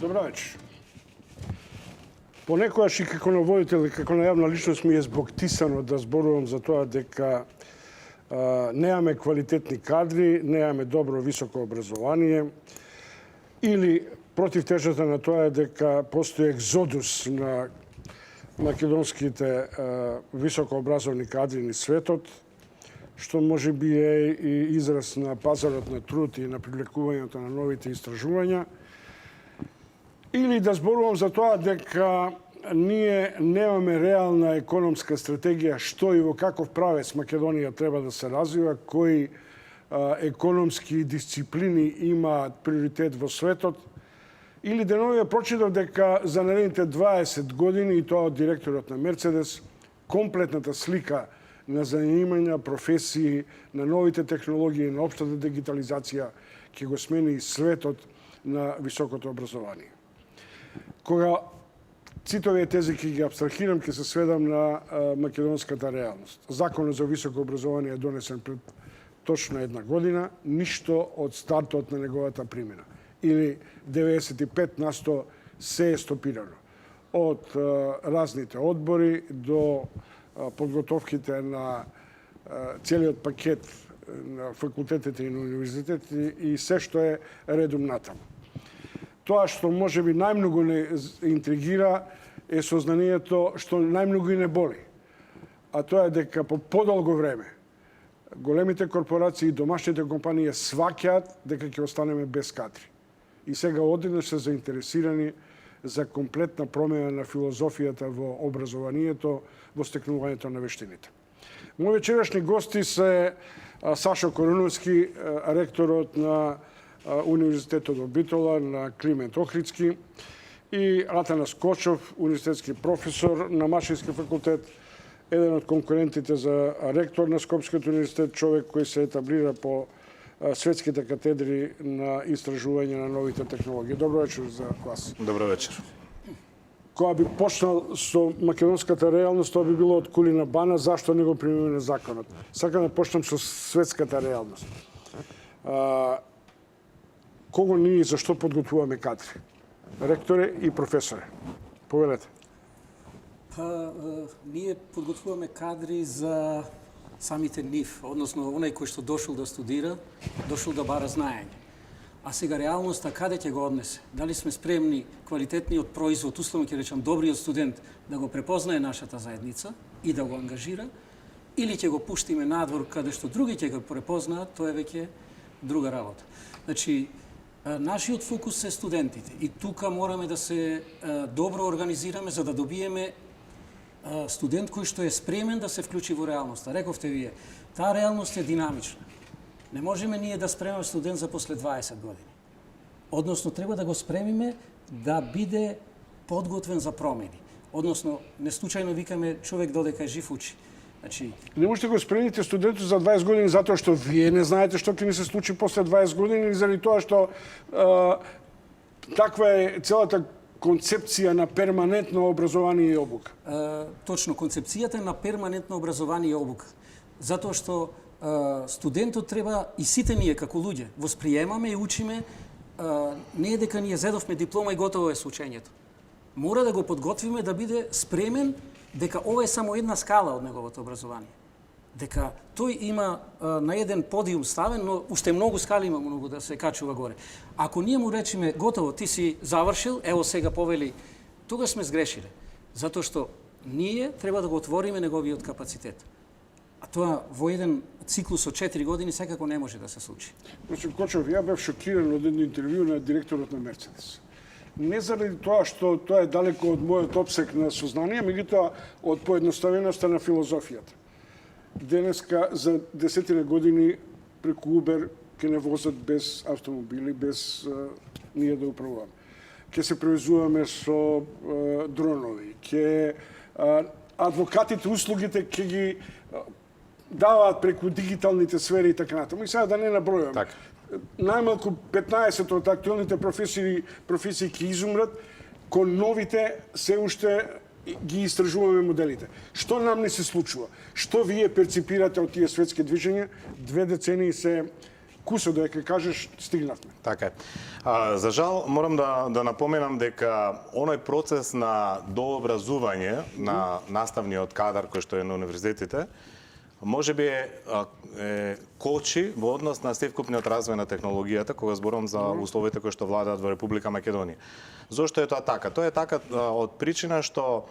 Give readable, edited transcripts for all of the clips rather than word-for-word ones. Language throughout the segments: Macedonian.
Добро вечер. Понекогаш и како наводител и како на јавна личност ми е збогтисано да зборувам за тоа дека немаме квалитетни кадри, немаме добро високо образование или противтежата на тоа е дека постои екзодус на македонските високообразовни кадри низ светот, што може би е и израз на пазарот на труд и на привлекувањето на новите истражувања, или да зборувам за тоа дека ние немаме реална економска стратегија што и во каков правец Македонија треба да се развива, кои економски дисциплини имаат приоритет во светот, или деновија прочитав дека за наредните 20 години, и тоа од директорот на Мерцедес, комплетната слика на занимања, професии, на новите технологии, на општата дигитализација ќе го смени светот на високото образование. Кога сите овие тези ќе ги абстрахирам, ќе се сведам на македонската реалност. Законот за високо образование е донесен пред точно една година, ништо од стартот на неговата примена. Или 95% се е стопирано. Од разните одбори до подготовките на целиот пакет на факултетите и на универзитетите и се што е редом натаму. Тоа што може би најмногу не интригира е сознанието што најмногу и не боли. А тоа е дека по подолго време големите корпорации и домашните компании сваќаат дека ќе останеме без кадри. И сега одеднаш се заинтересирани за комплетна промена на филозофијата во образованието, во стекнувањето на вештините. Мои вечерашни гости се Сашо Короновски, ректорот на Универзитетот во Битола, на Климент Охридски, и Атанас Кочов, универзитетски професор на Машински факултет, еден од конкурентите за ректор на Скопскиот универзитет, човек кој се етаблира по светските катедри на истражување на новите технологии. Добро вечер за вас. Добро вечер. Кога би почнал со македонската реалност, тоа би било од Кулина Бана, зашто не го примиме законот. Сакам да почнам со светската реалност. Кого ние и зашто подготвуваме кадри? Ректоре и професоре. Повелете. Ние подготвуваме кадри за самите нив, односно онај кој што дошол да студира, дошол да бара знаење. А сега реалноста каде ќе го однесе? Дали сме спремни квалитетниот производ, условно ќе речам добриот студент, да го препознае нашата заедница и да го ангажира, или ќе го пуштиме надвор каде што други ќе го препознаат, тоа е веќе друга работа. Значи, нашиот фокус се студентите и тука мораме да се добро организираме за да добиеме студент кој што е спремен да се вклучи во реалноста. Рековте вие, таа реалност е динамична. Не можеме ние да спремаме студент за после 20 години. Односно, треба да го спремиме да биде подготвен за промени. Односно, не случајно викаме човек додека е жив учи. Значи, не можете го спремите студентот за 20 години затоа што вие не знаете што ќе ни се случи после 20 години или заради тоа што таква е целата концепција на перманентно образование и обука? Точно, концепцијата на перманентно образование и обука. Затоа што студентот треба и сите ние како луѓе восприемаме и учиме, не е дека ние зедовме диплома и готово е со учењето. Мора да го подготвиме да биде спремен дека ова е само една скала од неговото образование. Дека тој има на еден подиум ставен, но уште многу скали има многу да се качува горе. Ако ние му речеме готово, ти си завршил, ево сега повели, тогаш сме сгрешиле. Затоа што ние треба да го отвориме неговиот капацитет. А тоа во еден циклус од 4 години секако не може да се случи. Значи, Кочов, ја бев шокиран од едно интервју на директорот на Мерцедес. Не заради тоа што тоа е далеко од мојот опсек на сознание, меѓутоа од поедноставеноста на филозофијата. Денеска за 10 години преку Убер ќе не возат без автомобили, без ние да управуваме. Ќе се превезуваме со дронови, ќе адвокатите, услугите ќе ги даваат преку дигиталните сфери и така натаму. И сега да не набројуваме. Так. Најмалку 15 од актуелните професии ќе изумрат, кон новите се уште ги истражуваме моделите. Што нам не се случува? Што вие перципирате од тие светски движења? 2 децении се кусо да ќе кажеш стигнавме. Така е. За жал, морам да напоменам дека оној процес на дообразување на наставниот кадар кој што е на универзитетите, може би е кочи во однос на севкупниот развој на технологијата, кога зборувам за условите кои што владаат во Република Македонија. Зошто е тоа така? Тоа е така од причина што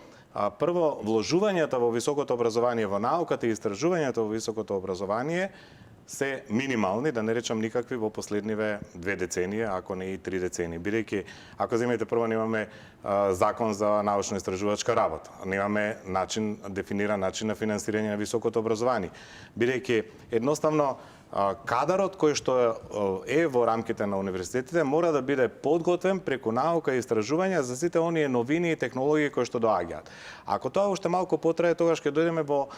прво, вложувањата во високото образование, во науката и истражувањето во високото образование се минимални, да не речам никакви во последниве 2 децении, ако не и 3 децении. Бидејќи, ако земете прво, немаме закон за научно-истражувачка работа, немаме дефиниран начин на финансирање на високото образование. Бидејќи, едноставно, кадарот кој што е во рамките на универзитетите мора да биде подготвен преку наука и истражувања за сите оние новини и технологии кои што доаѓаат. Ако тоа уште малку потрае, тогаш ќе дојдеме во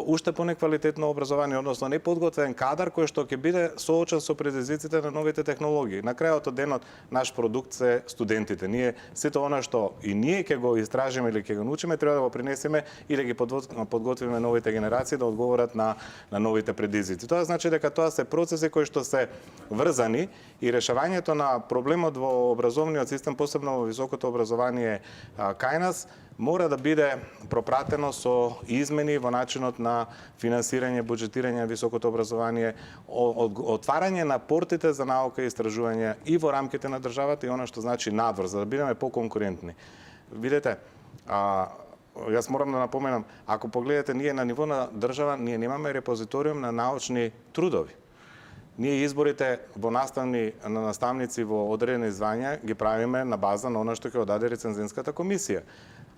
уште понеквалитетно образование, односно неподготвен кадар кој што ќе биде соочен со предизвиците на новите технологии. На крајот од денот наш продукт се студентите. Ние сето она што и ние ќе го истражиме или ќе го научиме, треба да го принесеме и да ги подготвиме новите генерации да одговорат на новите предизвици. Тоа значи дека тоа се процеси кои што се врзани и решавањето на проблемот во образовниот систем, посебно во високото образование кај нас, мора да биде пропратено со измени во начинот на финансирање, буџетирање на високото образование, отварање на портите за наука и истражување и во рамките на државата и она што значи надвор, за да бидеме поконкурентни. Видете, јас морам да напоменам, ако погледате, ние на ниво на држава, ние немаме репозиториум на научни трудови. Ние изборите на наставници во одредени звања ги правиме на база на она што ќе одаде рецензентската комисија.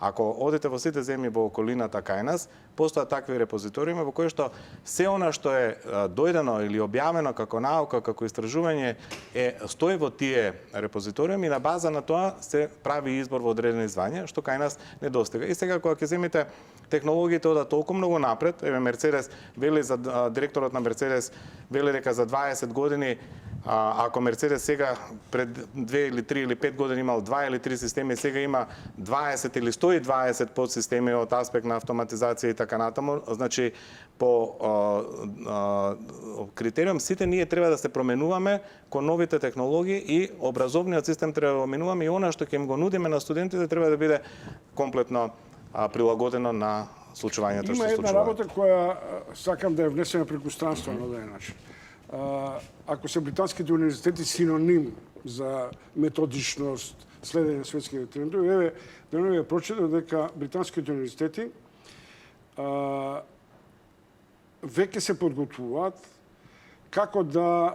Ако одите во сите земји во околината кај нас, постојат такви репозиториуми во кои што се она што е дојдено или објавено како наука, како истражување стои во тие репозиториуми и на база на тоа се прави избор во одредени звања, што кај нас недостига. И сега кога ќе земите технологиите одат толку многу напред, еве Мерцедес вели за директорот на Мерцедес вели дека за 20 години ако Мерцедес сега пред 2 или 3 или 5 години имал 2 или 3 системи, сега има 20 или 120 подсистеми од аспект на автоматизација и така натаму, значи по критериум сите ние треба да се променуваме кон новите технологии и образовниот систем треба да го менуваме и она што ќе им го нудиме на студентите треба да биде комплетно прилагодено на случувањето што Има една случува. работа која сакам да ја внесеме преку странство на даден начин. Ако се британските универзитети синоним за методичност, следење на светските трендови, еве, денеска ја прочитав дека британските универзитети веќе се подготвуваат како да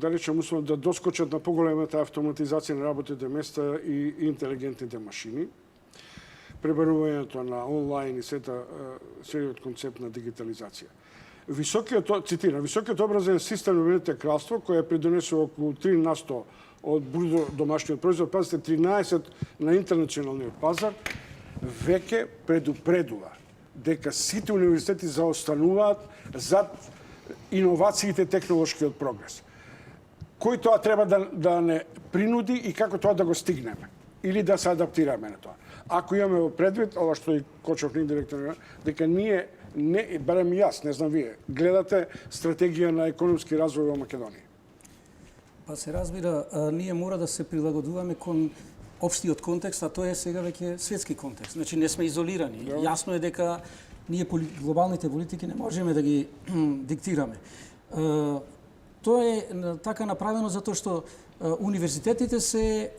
речем условно, да доскочат на поголемата автоматизација на работните места и интелигентните машини, пребарувањето на онлайн и целиот концепт на дигитализација. Високиот образовен систем на Обединетото кралство, кој е придонесува околу 3% од брутно домашниот производ, пазите 13% на интернационалниот пазар, веќе предупредува дека сите универзитети заостануваат зад иновациите, технолошкиот прогрес. Кој тоа треба да не принуди и како тоа да го стигнеме или да се адаптираме на тоа. Ако имаме во предвид, ова што и Кочов индиректно, дека ние не, барем јас, не знам вие, гледате стратегија на економски развој во Македонија. Па се разбира, ние мора да се прилагодуваме кон општиот контекст, а тоа е сега веќе светски контекст. Значи не сме изолирани. Јасно е дека ние глобалните политики не можеме да ги диктираме. Тоа е така направено затоа што универзитетите се,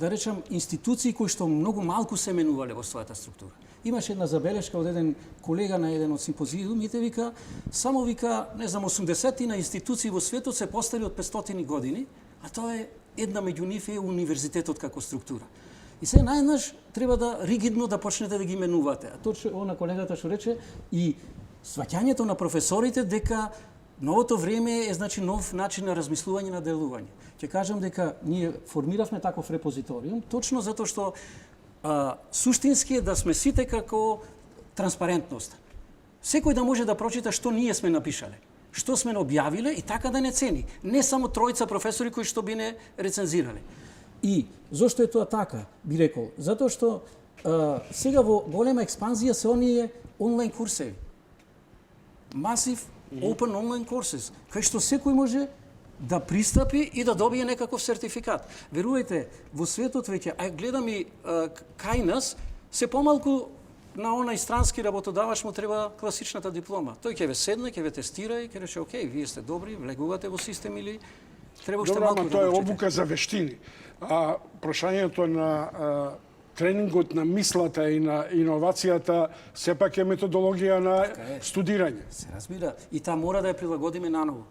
да речам, институции кои што многу малку се менувале во својата структура. Имаше една забелешка од еден колега на еден од симпозиумите, вика, само вика, не знам, 80 на институции во светот се постари од 500 години, а тоа е една меѓу нив е универзитетот како структура. И се најнаш треба да ригидно да почнете да ги менувате. А точно она колегата што рече и сваќањето на професорите дека новото време е значи нов начин на размислување на делување. Ќе кажам дека ние формиравме таков репозиториум точно затоа што суштински е да сме сите како транспарентност. Секој да може да прочита што ние сме напишале, што сме објавиле и така да не цени. Не само тројца професори кои што би не рецензирале. И зошто е тоа така, би рекол? Затоа што сега во голема експанзија се оние онлайн курсеви. Massive Open Online Courses, кај што секој може да пристапи и да добие некаков сертификат. Верувајте, во светот веќе, гледам и кај нас, се помалку на онај странски работодавач му треба класичната диплома. Тој ќе ве седне, ќе ве тестира и ќе рече, окей, вие сте добри, влегувате во систем или треба уште Добро, малку ама да тоа е научите. обука за вештини. А прашањето на тренингот на мислата и на иновацијата сепак е методологија на студирање. Се разбира. И таа мора да ја прилагодиме наново.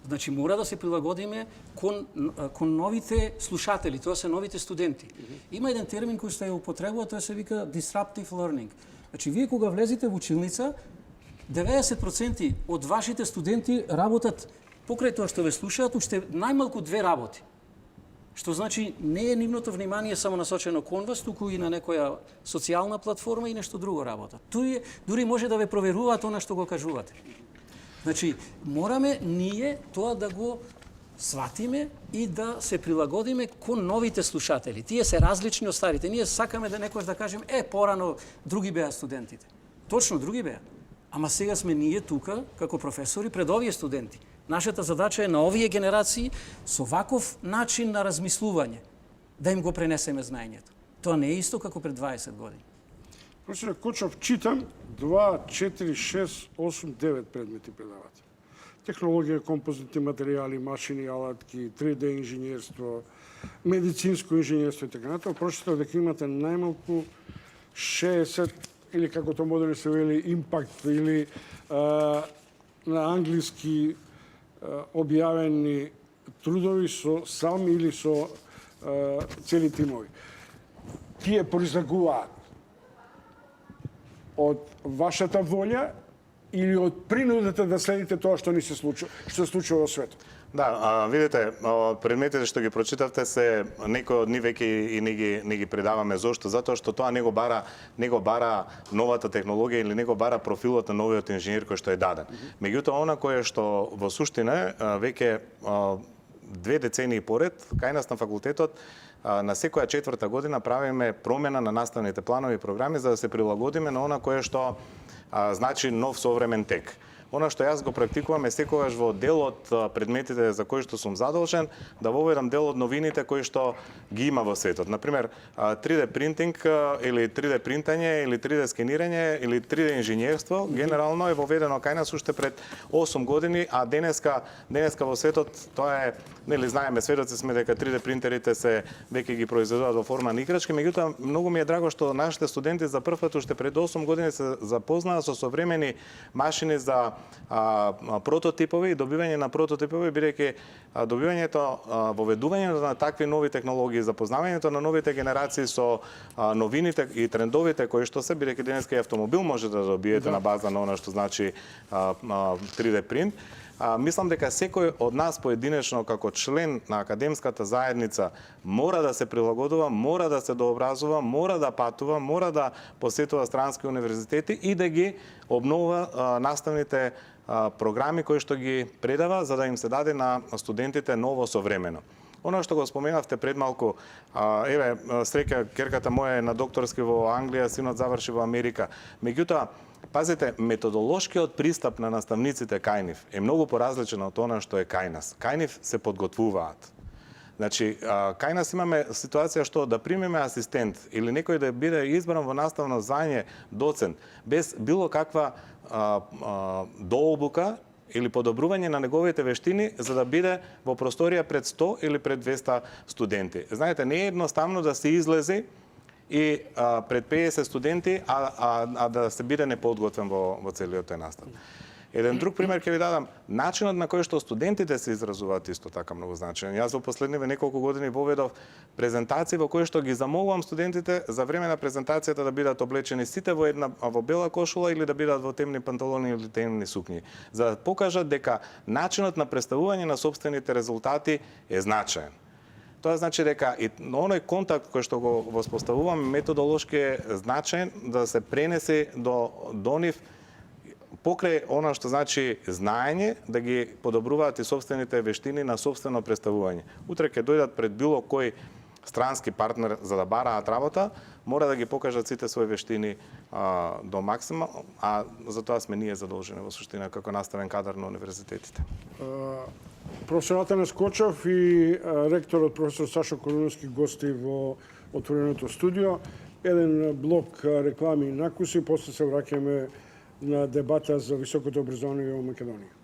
Значи, мора да се прилагодиме кон новите слушатели, тоа се новите студенти. Има еден термин кој што ја употребува, тоа се вика disruptive learning. Значи, вие кога влезете во училница, 90% од вашите студенти работат покрај тоа што ве слушаат, уште најмалку 2 работи. Што значи не е нивното внимание само насочено кон вас, туку и на некоја социјална платформа и нешто друго работа. Дури може да ве проверуваат она што го кажувате. Значи, мораме ние тоа да го сватиме и да се прилагодиме кон новите слушатели. Тие се различни од старите. Ние сакаме да некојаш да кажем, порано други беа студентите. Точно, други беа. Ама сега сме ние тука, како професори, пред овие студенти. Нашата задача е на овие генерации со ваков начин на размислување да им го пренесеме знаењето. Тоа не е исто како пред 20 години. Професор Кочов, читам 2, 4, 6, 8, 9 предмети предавате. Технологија, композитни материјали, машини, алатки, 3D инженерство, медицинско инженерство и така натаму. Прочитав дека имате најмалку 60 или како тоа модерно се вели импакт или на англиски објавени трудови со сами или со цели тимови. Тие произлегуваат од вашата волја или од принудата да следите тоа што ни се случува, што се случува во светот? Да, видите, предметите што ги прочитавте се некои од нив веќе и не ги предаваме. Зошто? Затоа што тоа не го бара новата технологија или не го бара профилот на новиот инженер кој што е даден. Меѓутоа, она кое што во суштина веќе 2 децении поред, кај нас на факултетот, на секоја 4-та година правиме промена на наставните планови и програми за да се прилагодиме на она кое што значи нов современ тек. Она што јас го практикувам е секогаш во дел од предметите за кои што сум задолжен да воведам дел од новините кои што ги има во светот. Например, 3D принтинг или 3D принтање или 3D скенирање или 3D инженерство генерално е воведено кај нас уште пред 8 години, а денеска во светот тоа е, нели знаеме, светоци сме дека 3D принтерите се веќе ги произведуваат во форма на играчки, меѓутоа многу ми е драго што нашите студенти за прв пат уште пред 8 години се запознаат со современи машини за прототипови и добивање на прототипови, бидејќи добивањето, воведувањето на такви нови технологии, запознавањето на новите генерации со новините и трендовите кои што се, бидејќи денеска и автомобил може да добиете на база на она што значи 3D принт. Мислам дека секој од нас поединечно како член на академската заедница мора да се прилагодува, мора да се дообразува, мора да патува, мора да посетува странски универзитети и да ги обновува наставните програми кои што ги предава за да им се даде на студентите ново современо. Оно што го споменавте пред малку, среќа керката моја е на докторски во Англија, синот заврши во Америка. Меѓутоа, пазите, методолошкиот пристап на наставниците кај нив е многу поразличен од она што е кај нас. Кај нив се подготвуваат. Значи, кај нас имаме ситуација што да примеме асистент или некој да биде избран во наставно звање доцент без било каква дообука или подобрување на неговите вештини за да биде во просторија пред 100 или пред 200 студенти. Знаете, не е едноставно да се излезе и пред 50 студенти, а да се биде неподготвен во целиот тој настав. Еден друг пример ќе ви дадам. Начинот на кој што студентите се изразуваат исто така многу значаен. Јас во последниве неколку години воведов презентации во кои што ги замолувам студентите за време на презентацијата да бидат облечени сите во бела кошула или да бидат во темни панталони или темни сукњи, за да покажат дека начинот на представување на сопствените резултати е значаен. Тоа значи дека и оној контакт кој што го воспоставуваме методолошки е значаен да се пренесе до нив покрај она што значи знаење, да ги подобруваат и сопствените вештини на сопствено представување. Утре ќе дојдат пред било кој странски партнер за да бараат работа, мора да ги покажат сите своји вештини до максимум, а за тоа сме ние задолжени во суштина како наставен кадар на универзитетите. Професор Атанас Скочов и ректорот професор Сашо Колуновски гости во отвореното студио. Еден блок реклами и накуси, после се враќаме на дебата за високото образование во Македонија.